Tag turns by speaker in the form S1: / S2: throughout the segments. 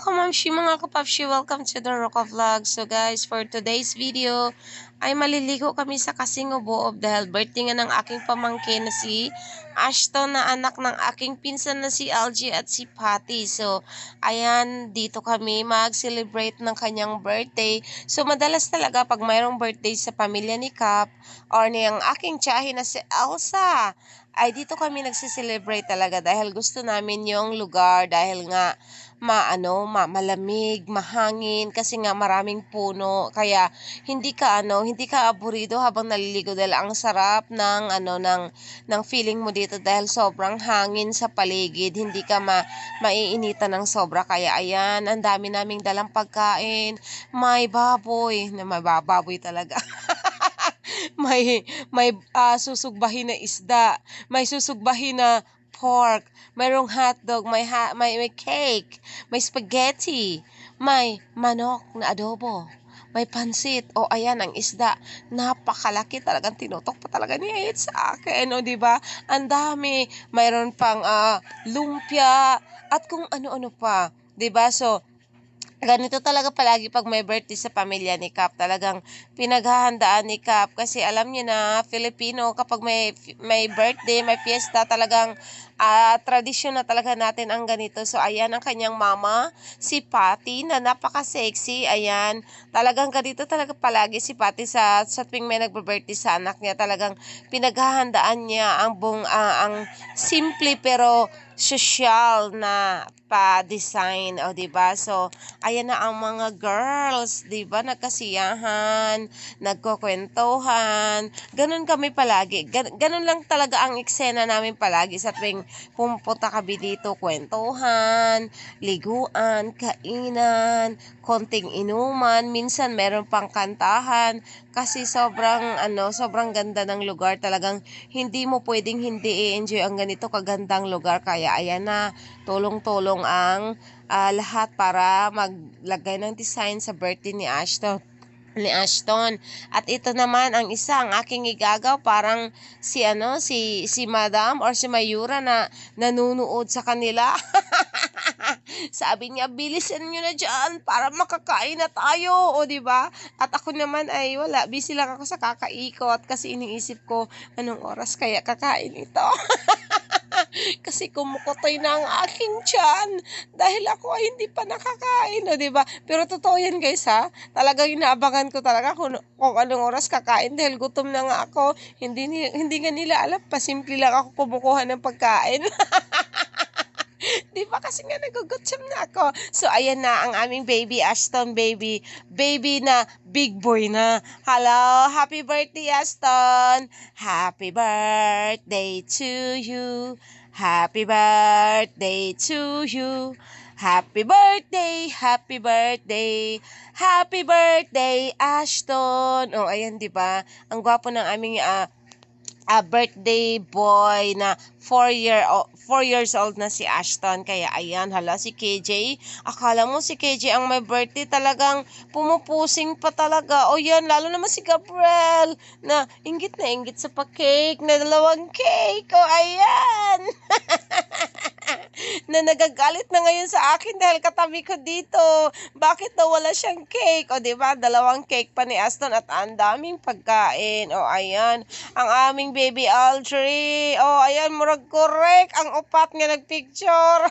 S1: kamamshi, mga kapapshi, welcome to the Roca Vlog. So guys, for today's video, ay maliligo kami sa Kasingobo dahil birthday nga ng aking pamangkin na si Ashton na anak ng aking pinsan na si Algie at si Patty. So, ayan, dito kami mag-celebrate ng kanyang birthday. So, madalas talaga pag mayroong birthday sa pamilya ni Cap or niyang aking tiyahin na si Elsa, ay dito kami nagsiselebrate talaga dahil gusto namin yung lugar dahil nga malamig, mahangin kasi nga maraming puno kaya hindi ka aburido habang naliligo dahil ang sarap ng feeling mo dito dahil sobrang hangin sa paligid, hindi ka maiinitan ng sobra kaya ayan, ang dami naming dalang pagkain, may baboy, may baboy talaga. may susugbahin na isda, may susugbahin na pork, mayroong hotdog, may cake, may spaghetti, may manok na adobo, may pansit. O ayan ang isda. Napakalaki talagang tinutok pa talaga ni Ayet sa akin. O di ba? Ang dami. Mayroon pang lumpia at kung ano-ano pa. Di ba? So ganito talaga palagi pag may birthday sa pamilya ni Cap. Talagang pinaghahandaan ni Cap kasi alam niyo na Filipino kapag may birthday, may fiesta, talagang tradisyon na talaga natin ang ganito. So ayan ang kanyang mama, si Patty na napaka-sexy. Ayan, talagang ganito talaga palagi si Patty sa tuwing may nagbe-birthday sa anak niya. Talagang pinaghahandaan niya ang simple pero social na pa-design, o diba? So, ayan na ang mga girls, diba? Nagkasiyahan, nagkukwentuhan, ganun kami palagi. Ganun lang talaga ang eksena namin palagi sa tuwing pumunta kami dito, kwentuhan, liguan, kainan, konting inuman, minsan meron pang kantahan, kasi sobrang ganda ng lugar. Talagang hindi mo pwedeng hindi i-enjoy ang ganito kagandang lugar. Kaya ayan na, tulong-tulong ang lahat para maglagay ng design sa birthday ni Ashton. At ito naman ang isa, ang aking igagaw, parang si Madam or si Mayura na nanunood sa kanila. Sabi niya, bilisan niyo na diyan para makakain na tayo, o di ba? At ako naman ay wala, busy lang ako sa kakaikot kasi iniisip ko anong oras kaya kakain ito. Kasi kumukutoy na ang aking tiyan dahil ako ay hindi pa nakakain, o diba? Pero totoo yan guys ha, talagang inaabangan ko talaga kung anong oras kakain dahil gutom na nga ako. Hindi nga nila alam, pasimple lang ako kumukuha ng pagkain. Di ba kasi nga nagugutom na ako. So ayan na ang aming baby Ashton, baby na big boy na. Hello, happy birthday Ashton. Happy birthday to you. Happy birthday to you. Happy birthday, happy birthday, happy birthday Ashton. Oh ayan, di ba? Ang gwapo ng aming birthday boy na 4 years old na si Ashton. Kaya ayan, hala si KJ. Akala mo si KJ ang may birthday, talagang pumupusing pa talaga. O yan, lalo naman si Gabriel na inggit sa pa-cake, na 2 cake. O ayan. Na nagagalit na ngayon sa akin dahil katabi ko dito. Bakit daw wala siyang cake? O diba, 2 cake pa ni Aston at ang daming pagkain. O ayan, ang aming baby Aldrin. O ayan, murag correct ang upat nga nagpicture.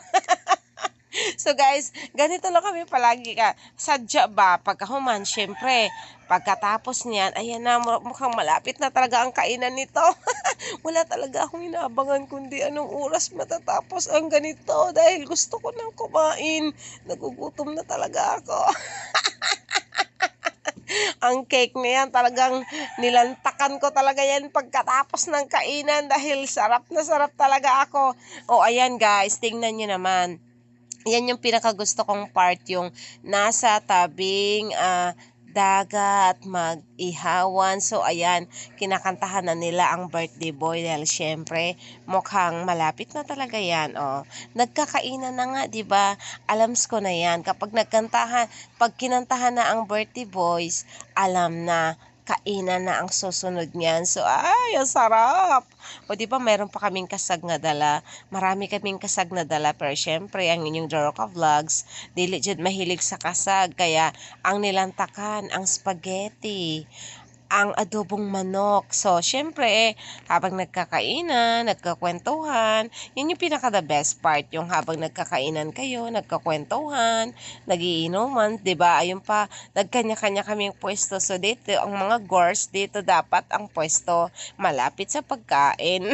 S1: So guys, ganito lang kami palagi ka. Sadya ba? Pagkahuman, syempre, pagkatapos niyan, ayan na, mukhang malapit na talaga ang kainan nito. Wala talaga akong inaabangan kundi anong oras matatapos ang ganito dahil gusto ko nang kumain. Nagugutom na talaga ako. Ang cake na yan, talagang nilantakan ko talaga yan pagkatapos ng kainan dahil sarap na sarap talaga ako. O ayan guys, tingnan nyo naman. Yan yung pinakagusto kong part, yung nasa tabing dagat, mag-ihawan. So, ayan, kinakantahan na nila ang birthday boy dahil syempre, mukhang malapit na talaga yan. Oh. Nagkakainan na nga, di ba? Alams ko na yan. Pag kinantahan na ang birthday boys, alam na kainan na ang susunod niyan. So, ay, ang sarap! O, di ba, meron pa kaming kasag na dala. Marami kaming kasag na dala. Pero, syempre, ang inyong Doroka Vlogs, dili jud mahilig sa kasag. Kaya, ang nilantakan, ang spaghetti, ang adobong manok. So, syempre, habang nagkakainan, nagkakwentuhan, yun yung pinaka-the best part, yung habang nagkakainan kayo, nagkakwentuhan, nagiinuman, 'di ba? Ayun pa, nagkanya-kanya kaming pwesto. So, dito, ang mga gors, dito dapat ang pwesto malapit sa pagkain.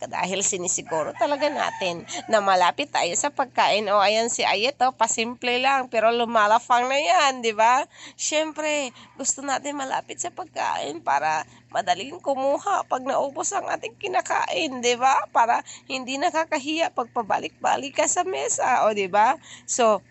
S1: Dahil sinisiguro talaga natin na malapit tayo sa pagkain. O, ayan si Ayet, pasimple lang, pero lumalafang na yan, di ba? Siyempre, gusto natin malapit sa pagkain para madaling kumuha pag naubos ang ating kinakain, di ba? Para hindi nakakahiya pag pabalik-balik ka sa mesa, o di ba? So,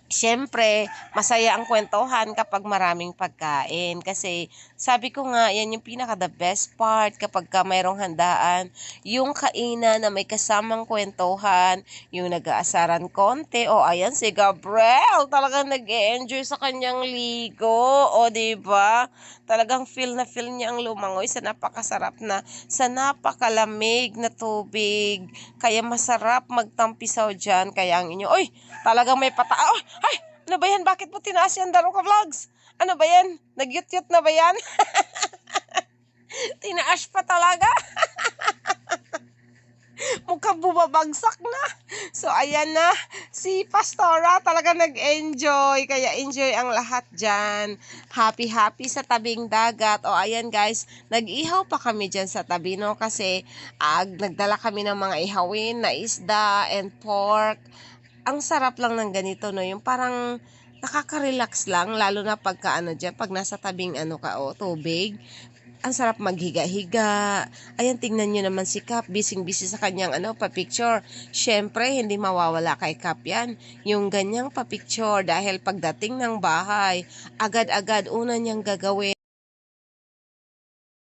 S1: siyempre, masaya ang kwentuhan kapag maraming pagkain. Kasi, sabi ko nga, yan yung pinaka-the best part kapag ka mayroong handaan. Yung kainan na may kasamang kwentuhan, yung nag-aasaran konti. O, ayan si Gabriel, talagang nag-e-enjoy sa kanyang ligo. O, diba? Talagang feel na feel niya ang lumangoy sa napakasarap na, sa napakalamig na tubig. Kaya masarap magtampisaw dyan. Kaya ang inyo, oy, talagang may patao. Ay, ano ba yan? Bakit mo tinaas yan, Doroka Vlogs? Ano ba yan? Nagyut-yut na ba yan? Tinaas pa talaga. Mukhang bumabagsak na. So, ayan na. Si Pastora talaga nag-enjoy. Kaya enjoy ang lahat dyan. Happy-happy sa tabing dagat. O, ayan guys. Nag-ihaw pa kami dyan sa tabi, no? Kasi nagdala kami ng mga ihawin na isda and pork. Ang sarap lang ng ganito, no? Yung parang nakaka-relax lang, lalo na pagka dyan, pag nasa tabing tubig. Ang sarap maghiga-higa. Ayan, tingnan nyo naman si Kap, busy-busy sa kanyang pa-picture. Syempre, hindi mawawala kay Kap yan. Yung ganyang pa-picture dahil pagdating ng bahay, agad-agad una niyang gagawin.